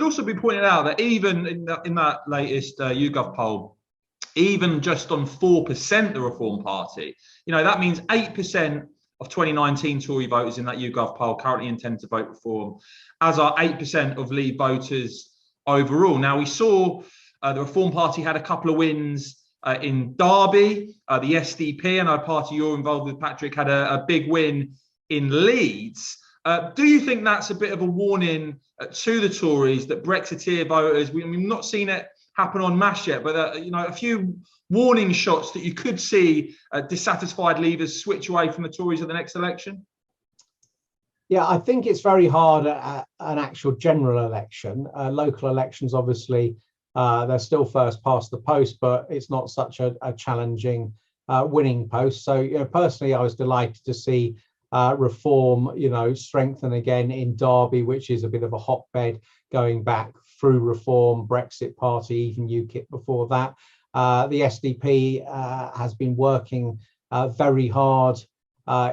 also be pointed out that even in that latest YouGov poll, even just on 4% the Reform Party, that means 8% of 2019 Tory voters in that YouGov poll currently intend to vote Reform, as are 8% of Leave voters overall. Now, we saw the Reform Party had a couple of wins in Derby. The SDP, and our party you're involved with, Patrick, had a big win in Leeds. Do you think that's a bit of a warning to the Tories that Brexiteer voters, we've not seen it happen en masse yet, but a few warning shots that you could see dissatisfied leavers switch away from the Tories at the next election? Yeah, I think it's very hard at an actual general election. Local elections, obviously, they're still first past the post, but it's not such a challenging winning post. So, personally, I was delighted to see Reform, strengthen again in Derby, which is a bit of a hotbed going back through Reform, Brexit Party, even UKIP before that. The SDP has been working very hard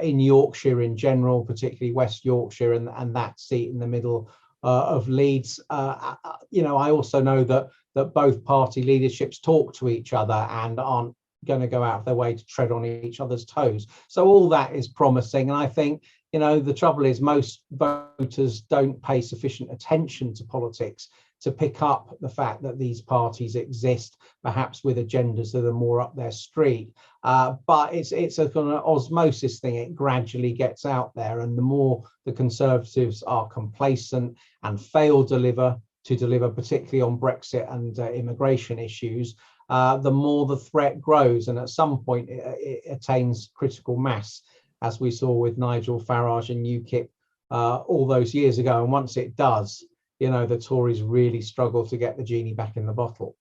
in Yorkshire in general, particularly West Yorkshire and that seat in the middle of Leeds. I also know that both party leaderships talk to each other and aren't going to go out of their way to tread on each other's toes. So all that is promising. And I think, the trouble is most voters don't pay sufficient attention to politics to pick up the fact that these parties exist, perhaps with agendas that are more up their street. But it's a kind of osmosis thing. It gradually gets out there. And the more the Conservatives are complacent and fail to deliver, particularly on Brexit and immigration issues, the more the threat grows. And at some point, it attains critical mass, as we saw with Nigel Farage and UKIP all those years ago. And once it does, the Tories really struggle to get the genie back in the bottle.